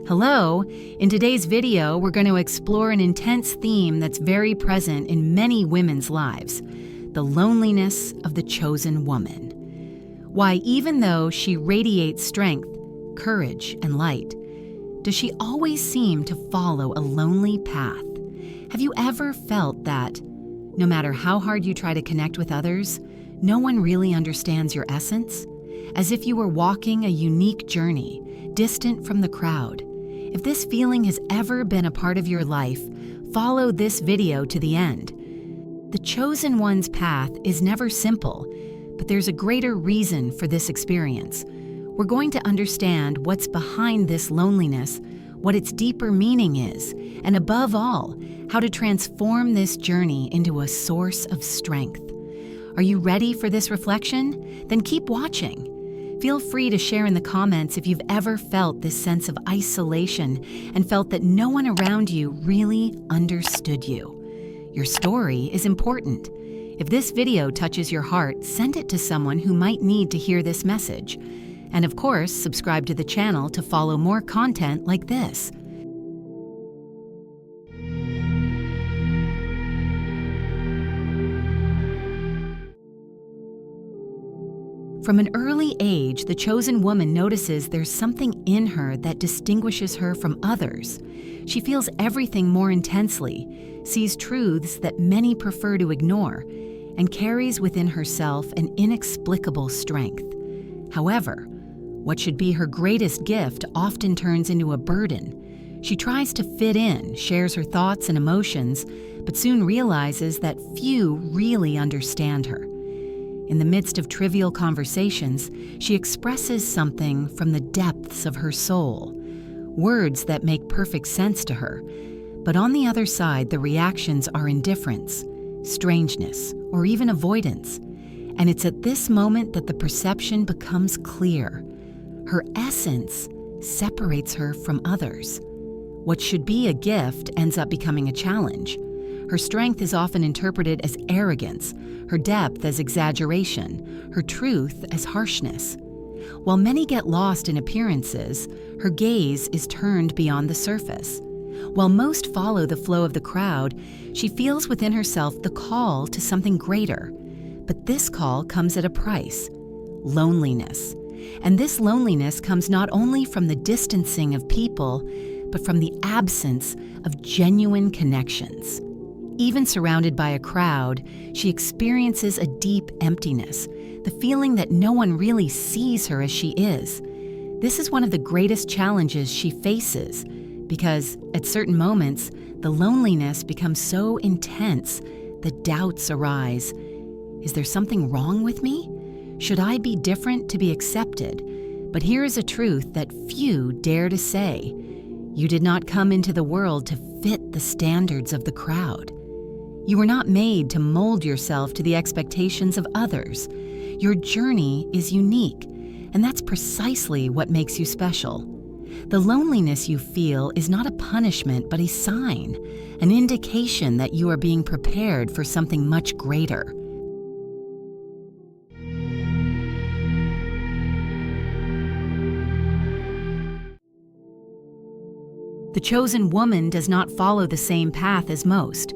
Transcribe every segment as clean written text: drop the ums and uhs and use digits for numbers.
Hello! In today's video, we're going to explore an intense theme that's very present in many women's lives: the loneliness of the chosen woman. Why, even though she radiates strength, courage, and light, does she always seem to follow a lonely path? Have you ever felt that, no matter how hard you try to connect with others, no one really understands your essence? As if you were walking a unique journey, distant from the crowd. If this feeling has ever been a part of your life, follow this video to the end. The chosen one's path is never simple, but there's a greater reason for this experience. We're going to understand what's behind this loneliness, what its deeper meaning is, and above all, how to transform this journey into a source of strength. Are you ready for this reflection? Then keep watching. Feel free to share in the comments if you've ever felt this sense of isolation and felt that no one around you really understood you. Your story is important. If this video touches your heart, send it to someone who might need to hear this message. And of course, subscribe to the channel to follow more content like this. From an early age, the chosen woman notices there's something in her that distinguishes her from others. She feels everything more intensely, sees truths that many prefer to ignore, and carries within herself an inexplicable strength. However, what should be her greatest gift often turns into a burden. She tries to fit in, shares her thoughts and emotions, but soon realizes that few really understand her. In the midst of trivial conversations, she expresses something from the depths of her soul, words that make perfect sense to her. But on the other side, the reactions are indifference, strangeness, or even avoidance. And it's at this moment that the perception becomes clear. Her essence separates her from others. What should be a gift ends up becoming a challenge. Her strength is often interpreted as arrogance, her depth as exaggeration, her truth as harshness. While many get lost in appearances, her gaze is turned beyond the surface. While most follow the flow of the crowd, she feels within herself the call to something greater. But this call comes at a price: loneliness. And this loneliness comes not only from the distancing of people, but from the absence of genuine connections. Even surrounded by a crowd, she experiences a deep emptiness, the feeling that no one really sees her as she is. This is one of the greatest challenges she faces, because at certain moments, the loneliness becomes so intense that doubts arise. Is there something wrong with me? Should I be different to be accepted? But here is a truth that few dare to say: you did not come into the world to fit the standards of the crowd. You were not made to mold yourself to the expectations of others. Your journey is unique, and that's precisely what makes you special. The loneliness you feel is not a punishment, but a sign, an indication that you are being prepared for something much greater. The chosen woman does not follow the same path as most.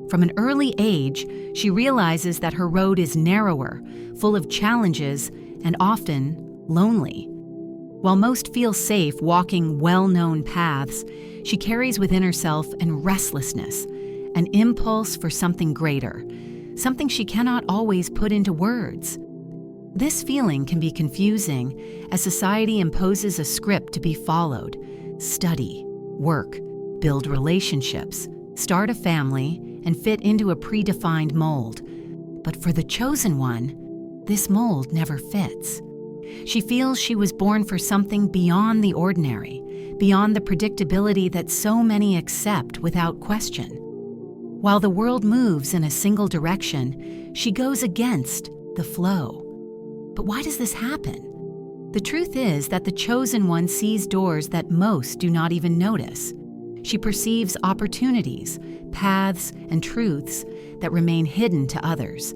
From an early age, she realizes that her road is narrower, full of challenges, and often lonely. While most feel safe walking well-known paths, she carries within herself an restlessness, an impulse for something greater, something she cannot always put into words. This feeling can be confusing as society imposes a script to be followed: study, work, build relationships, start a family, and fit into a predefined mold. But for the chosen one, this mold never fits. She feels she was born for something beyond the ordinary, beyond the predictability that so many accept without question. While the world moves in a single direction, she goes against the flow. But why does this happen? The truth is that the chosen one sees doors that most do not even notice. She perceives opportunities, paths, and truths that remain hidden to others.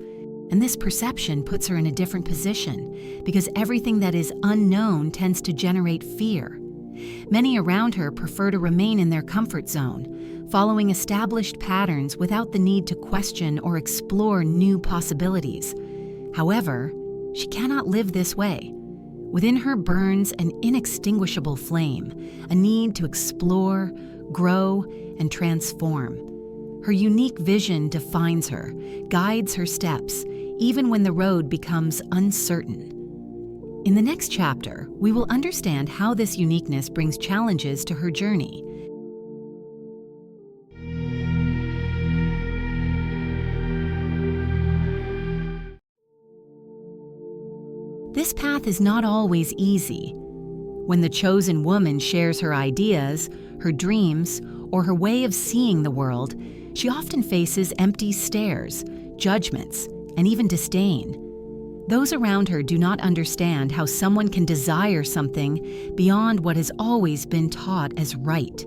And this perception puts her in a different position, because everything that is unknown tends to generate fear. Many around her prefer to remain in their comfort zone, following established patterns without the need to question or explore new possibilities. However, she cannot live this way. Within her burns an inextinguishable flame, a need to explore, grow, and transform. Her unique vision defines her, guides her steps, even when the road becomes uncertain. In the next chapter, we will understand how this uniqueness brings challenges to her journey. This path is not always easy. When the chosen woman shares her ideas, her dreams, or her way of seeing the world, she often faces empty stares, judgments, and even disdain. Those around her do not understand how someone can desire something beyond what has always been taught as right.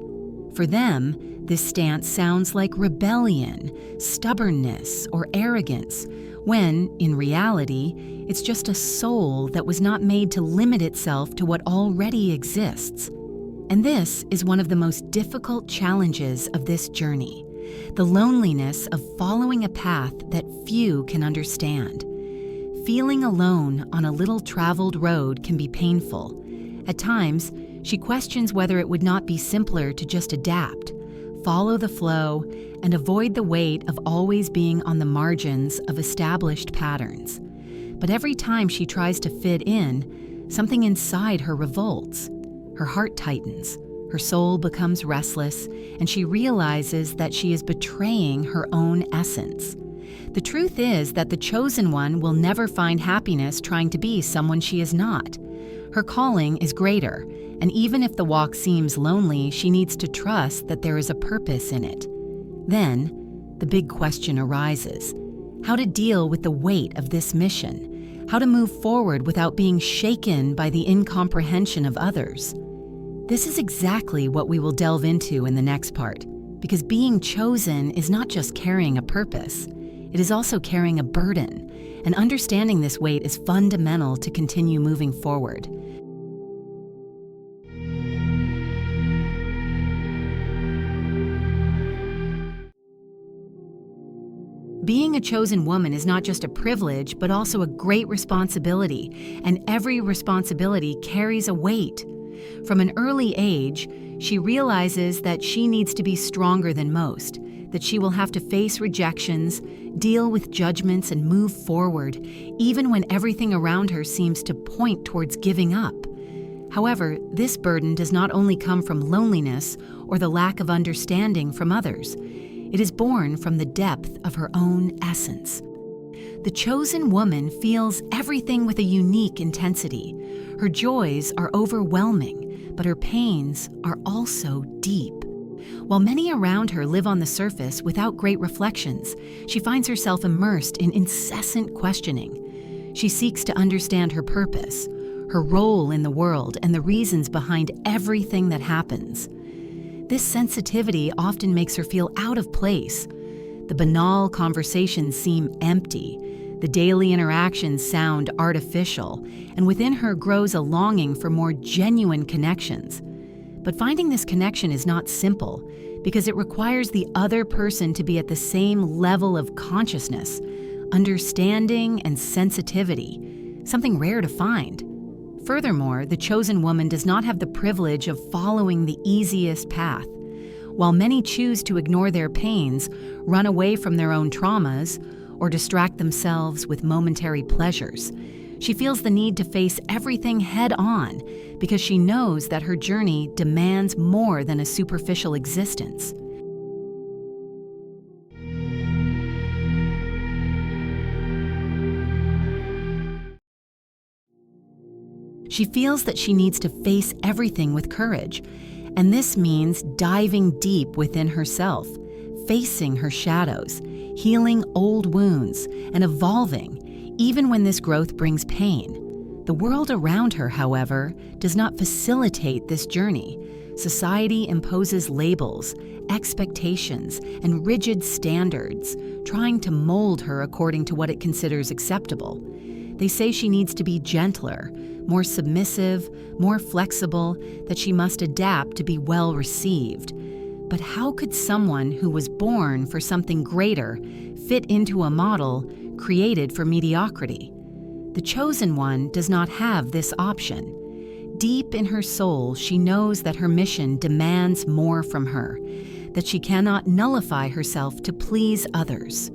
For them, this stance sounds like rebellion, stubbornness, or arrogance, when, in reality, it's just a soul that was not made to limit itself to what already exists. And this is one of the most difficult challenges of this journey, the loneliness of following a path that few can understand. Feeling alone on a little-traveled road can be painful. At times, she questions whether it would not be simpler to just adapt, follow the flow, and avoid the weight of always being on the margins of established patterns. But every time she tries to fit in, something inside her revolts. Her heart tightens, her soul becomes restless, and she realizes that she is betraying her own essence. The truth is that the chosen one will never find happiness trying to be someone she is not. Her calling is greater, and even if the walk seems lonely, she needs to trust that there is a purpose in it. Then, the big question arises: how to deal with the weight of this mission, how to move forward without being shaken by the incomprehension of others. This is exactly what we will delve into in the next part, because being chosen is not just carrying a purpose, it is also carrying a burden, and understanding this weight is fundamental to continue moving forward. Being a chosen woman is not just a privilege, but also a great responsibility, and every responsibility carries a weight. From an early age, she realizes that she needs to be stronger than most, that she will have to face rejections, deal with judgments, and move forward, even when everything around her seems to point towards giving up. However, this burden does not only come from loneliness or the lack of understanding from others. It is born from the depth of her own essence. The chosen woman feels everything with a unique intensity. Her joys are overwhelming, but her pains are also deep. While many around her live on the surface without great reflections, she finds herself immersed in incessant questioning. She seeks to understand her purpose, her role in the world, and the reasons behind everything that happens. This sensitivity often makes her feel out of place. The banal conversations seem empty, the daily interactions sound artificial, and within her grows a longing for more genuine connections. But finding this connection is not simple, because it requires the other person to be at the same level of consciousness, understanding, and sensitivity, something rare to find. Furthermore, the chosen woman does not have the privilege of following the easiest path. While many choose to ignore their pains, run away from their own traumas, or distract themselves with momentary pleasures, she feels the need to face everything head-on because she knows that her journey demands more than a superficial existence. She feels that she needs to face everything with courage, and this means diving deep within herself, facing her shadows, healing old wounds, and evolving, even when this growth brings pain. The world around her, however, does not facilitate this journey. Society imposes labels, expectations, and rigid standards, trying to mold her according to what it considers acceptable. They say she needs to be gentler, more submissive, more flexible, that she must adapt to be well received. But how could someone who was born for something greater fit into a model created for mediocrity? The chosen one does not have this option. Deep in her soul, she knows that her mission demands more from her, that she cannot nullify herself to please others.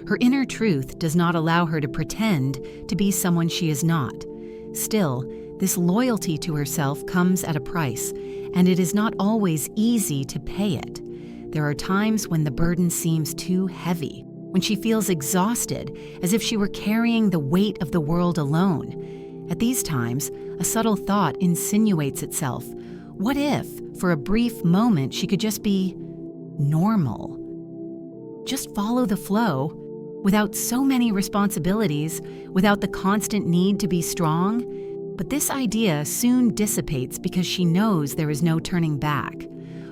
Her inner truth does not allow her to pretend to be someone she is not. Still, this loyalty to herself comes at a price, and it is not always easy to pay it. There are times when the burden seems too heavy, when she feels exhausted, as if she were carrying the weight of the world alone. At these times, a subtle thought insinuates itself. What if, for a brief moment, she could just be normal? Just follow the flow, without so many responsibilities, without the constant need to be strong. But this idea soon dissipates because she knows there is no turning back.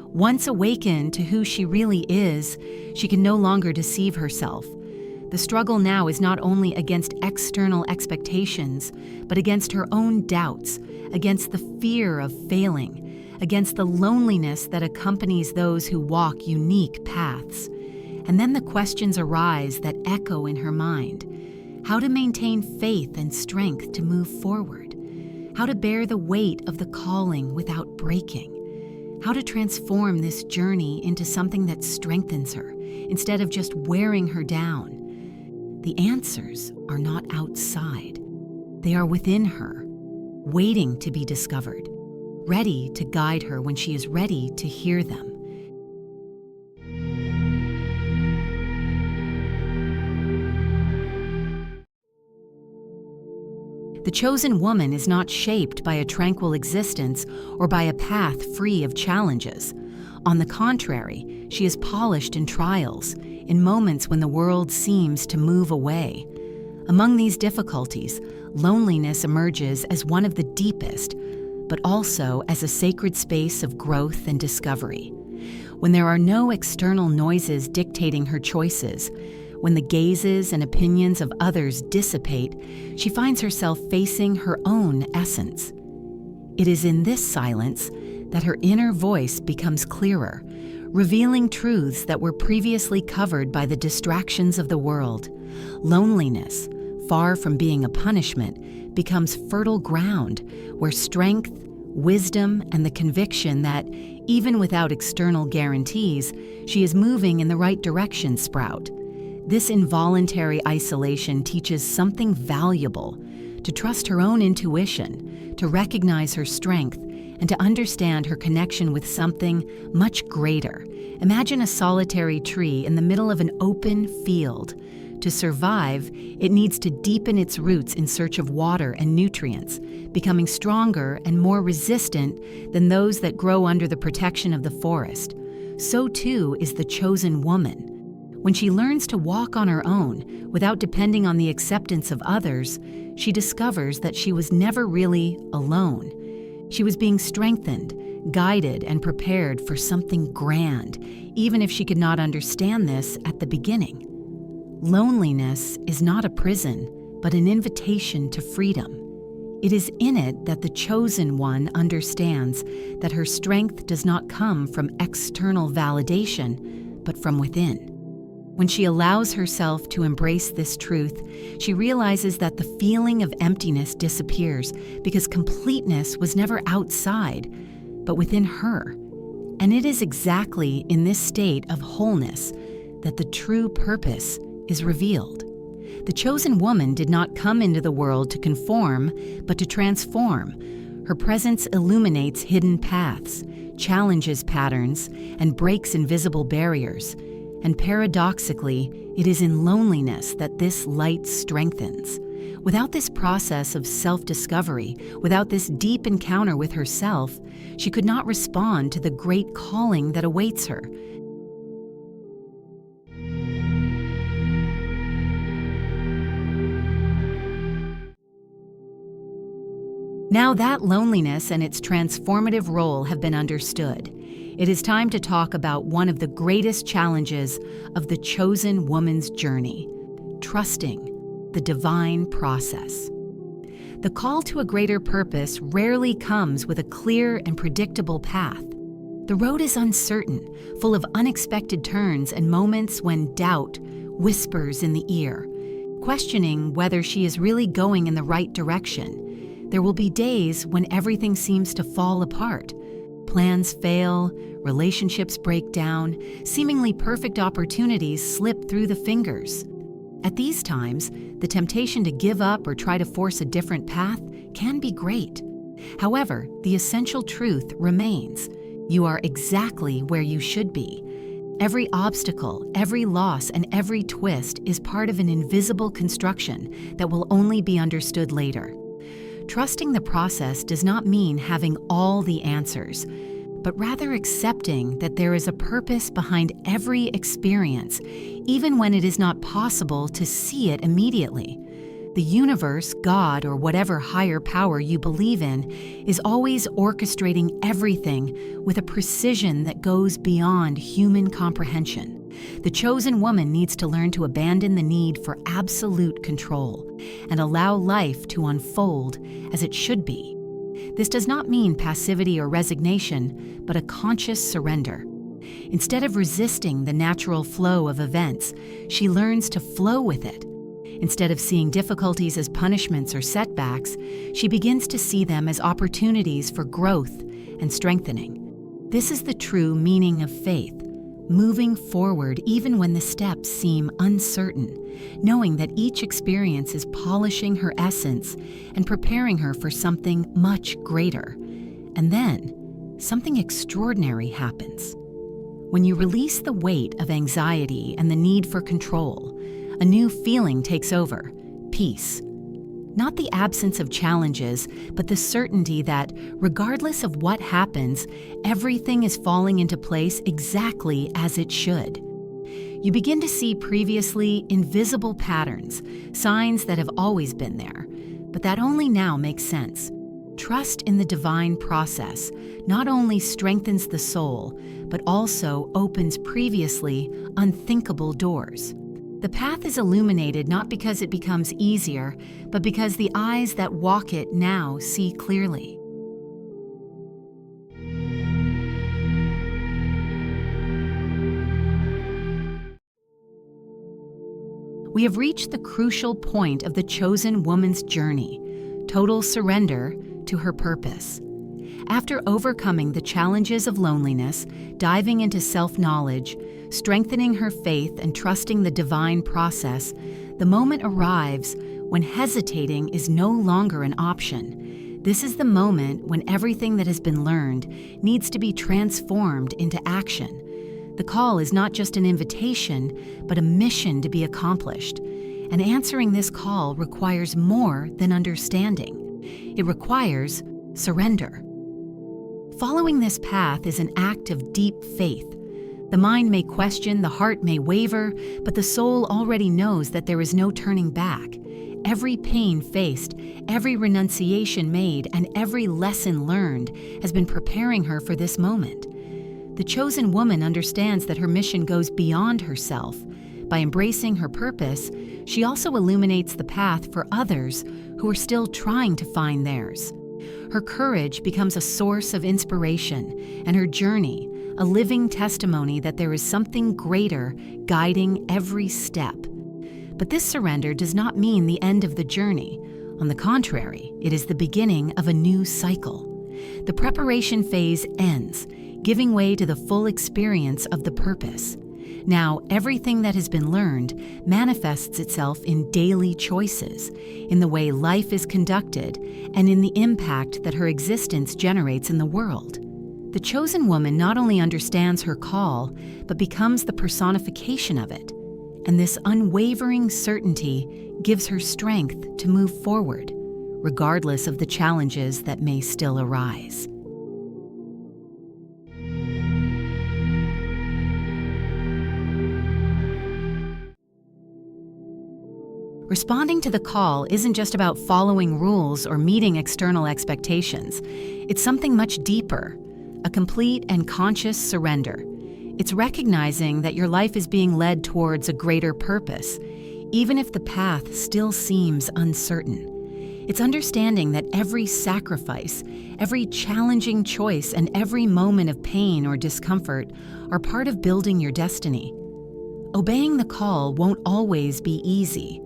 Once awakened to who she really is, she can no longer deceive herself. The struggle now is not only against external expectations, but against her own doubts, against the fear of failing, against the loneliness that accompanies those who walk unique paths. And then the questions arise that echo in her mind. How to maintain faith and strength to move forward. How to bear the weight of the calling without breaking. How to transform this journey into something that strengthens her instead of just wearing her down. The answers are not outside. They are within her, waiting to be discovered, ready to guide her when she is ready to hear them. The chosen woman is not shaped by a tranquil existence or by a path free of challenges. On the contrary, she is polished in trials, in moments when the world seems to move away. Among these difficulties, loneliness emerges as one of the deepest, but also as a sacred space of growth and discovery. When there are no external noises dictating her choices, when the gazes and opinions of others dissipate, she finds herself facing her own essence. It is in this silence that her inner voice becomes clearer, revealing truths that were previously covered by the distractions of the world. Loneliness, far from being a punishment, becomes fertile ground where strength, wisdom, and the conviction that, even without external guarantees, she is moving in the right direction sprout. This involuntary isolation teaches something valuable: to trust her own intuition, to recognize her strength, and to understand her connection with something much greater. Imagine a solitary tree in the middle of an open field. To survive, it needs to deepen its roots in search of water and nutrients, becoming stronger and more resistant than those that grow under the protection of the forest. So too is the chosen woman. When she learns to walk on her own, without depending on the acceptance of others, she discovers that she was never really alone. She was being strengthened, guided, and prepared for something grand, even if she could not understand this at the beginning. Loneliness is not a prison, but an invitation to freedom. It is in it that the chosen one understands that her strength does not come from external validation, but from within. When she allows herself to embrace this truth, she realizes that the feeling of emptiness disappears because completeness was never outside, but within her. And it is exactly in this state of wholeness that the true purpose is revealed. The chosen woman did not come into the world to conform, but to transform. Her presence illuminates hidden paths, challenges patterns, and breaks invisible barriers. And paradoxically, it is in loneliness that this light strengthens. Without this process of self-discovery, without this deep encounter with herself, she could not respond to the great calling that awaits her. Now that loneliness and its transformative role have been understood, it is time to talk about one of the greatest challenges of the chosen woman's journey: trusting the divine process. The call to a greater purpose rarely comes with a clear and predictable path. The road is uncertain, full of unexpected turns and moments when doubt whispers in the ear, questioning whether she is really going in the right direction. There will be days when everything seems to fall apart. Plans fail, relationships break down, seemingly perfect opportunities slip through the fingers. At these times, the temptation to give up or try to force a different path can be great. However, the essential truth remains. You are exactly where you should be. Every obstacle, every loss, and every twist is part of an invisible construction that will only be understood later. Trusting the process does not mean having all the answers, but rather accepting that there is a purpose behind every experience, even when it is not possible to see it immediately. The universe, God, or whatever higher power you believe in, is always orchestrating everything with a precision that goes beyond human comprehension. The chosen woman needs to learn to abandon the need for absolute control and allow life to unfold as it should be. This does not mean passivity or resignation, but a conscious surrender. Instead of resisting the natural flow of events, she learns to flow with it. Instead of seeing difficulties as punishments or setbacks, she begins to see them as opportunities for growth and strengthening. This is the true meaning of faith, moving forward even when the steps seem uncertain, knowing that each experience is polishing her essence and preparing her for something much greater. And then, something extraordinary happens. When you release the weight of anxiety and the need for control, a new feeling takes over: peace. Not the absence of challenges, but the certainty that, regardless of what happens, everything is falling into place exactly as it should. You begin to see previously invisible patterns, signs that have always been there, but that only now make sense. Trust in the divine process not only strengthens the soul, but also opens previously unthinkable doors. The path is illuminated not because it becomes easier, but because the eyes that walk it now see clearly. We have reached the crucial point of the chosen woman's journey: total surrender to her purpose. After overcoming the challenges of loneliness, diving into self-knowledge, strengthening her faith, and trusting the divine process, the moment arrives when hesitating is no longer an option. This is the moment when everything that has been learned needs to be transformed into action. The call is not just an invitation, but a mission to be accomplished. And answering this call requires more than understanding. It requires surrender. Following this path is an act of deep faith. The mind may question, the heart may waver, but the soul already knows that there is no turning back. Every pain faced, every renunciation made, and every lesson learned has been preparing her for this moment. The chosen woman understands that her mission goes beyond herself. By embracing her purpose, she also illuminates the path for others who are still trying to find theirs. Her courage becomes a source of inspiration, and her journey a living testimony that there is something greater guiding every step. But this surrender does not mean the end of the journey. On the contrary, it is the beginning of a new cycle. The preparation phase ends, giving way to the full experience of the purpose. Now, everything that has been learned manifests itself in daily choices, in the way life is conducted, and in the impact that her existence generates in the world. The chosen woman not only understands her call, but becomes the personification of it. And this unwavering certainty gives her strength to move forward, regardless of the challenges that may still arise. Responding to the call isn't just about following rules or meeting external expectations. It's something much deeper, a complete and conscious surrender. It's recognizing that your life is being led towards a greater purpose, even if the path still seems uncertain. It's understanding that every sacrifice, every challenging choice, and every moment of pain or discomfort are part of building your destiny. Obeying the call won't always be easy.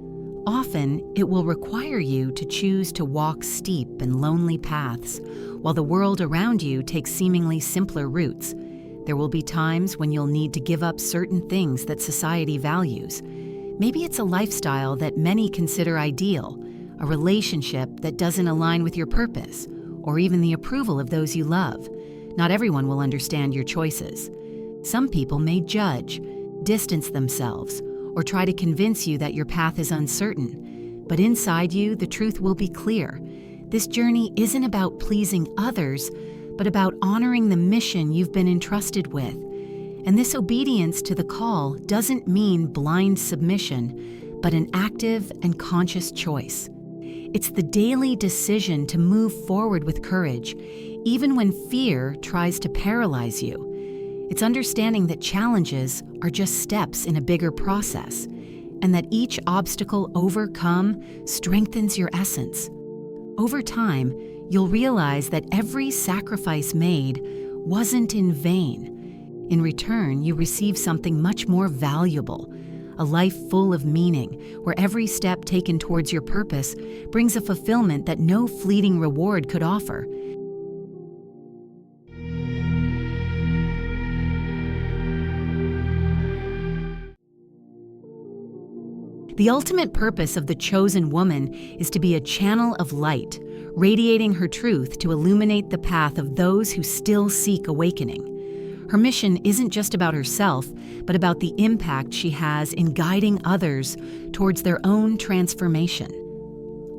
Often, it will require you to choose to walk steep and lonely paths, while the world around you takes seemingly simpler routes. There will be times when you'll need to give up certain things that society values. Maybe it's a lifestyle that many consider ideal, a relationship that doesn't align with your purpose, or even the approval of those you love. Not everyone will understand your choices. Some people may judge, distance themselves, or try to convince you that your path is uncertain. But inside you, the truth will be clear. This journey isn't about pleasing others, but about honoring the mission you've been entrusted with. And this obedience to the call doesn't mean blind submission, but an active and conscious choice. It's the daily decision to move forward with courage, even when fear tries to paralyze you. It's understanding that challenges are just steps in a bigger process, and that each obstacle overcome strengthens your essence. Over time, you'll realize that every sacrifice made wasn't in vain. In return, you receive something much more valuable, a life full of meaning, where every step taken towards your purpose brings a fulfillment that no fleeting reward could offer. The ultimate purpose of the chosen woman is to be a channel of light, radiating her truth to illuminate the path of those who still seek awakening. Her mission isn't just about herself, but about the impact she has in guiding others towards their own transformation.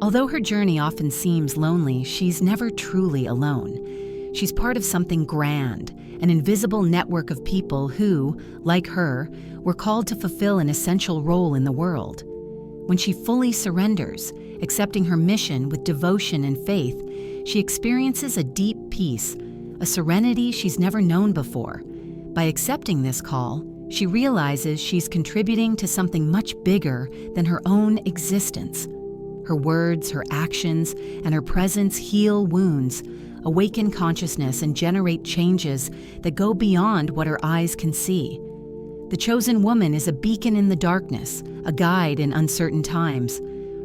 Although her journey often seems lonely, she's never truly alone. She's part of something grand, an invisible network of people who, like her, were called to fulfill an essential role in the world. When she fully surrenders, accepting her mission with devotion and faith, she experiences a deep peace, a serenity she's never known before. By accepting this call, she realizes she's contributing to something much bigger than her own existence. Her words, her actions, and her presence heal wounds, awaken consciousness, and generate changes that go beyond what her eyes can see. The chosen woman is a beacon in the darkness, a guide in uncertain times.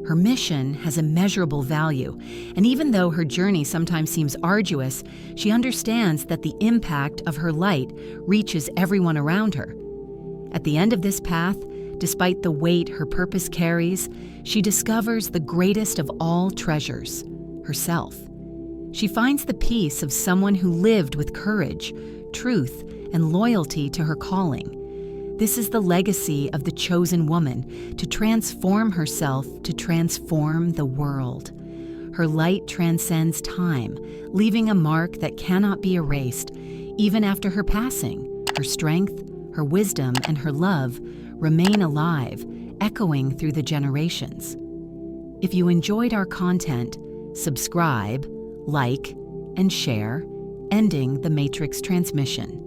Her mission has immeasurable value, and even though her journey sometimes seems arduous, she understands that the impact of her light reaches everyone around her. At the end of this path, despite the weight her purpose carries, she discovers the greatest of all treasures, herself. She finds the peace of someone who lived with courage, truth, and loyalty to her calling. This is the legacy of the chosen woman, to transform herself to transform the world. Her light transcends time, leaving a mark that cannot be erased. Even after her passing, her strength, her wisdom, and her love remain alive, echoing through the generations. If you enjoyed our content, subscribe, like, and share, ending the Matrix transmission.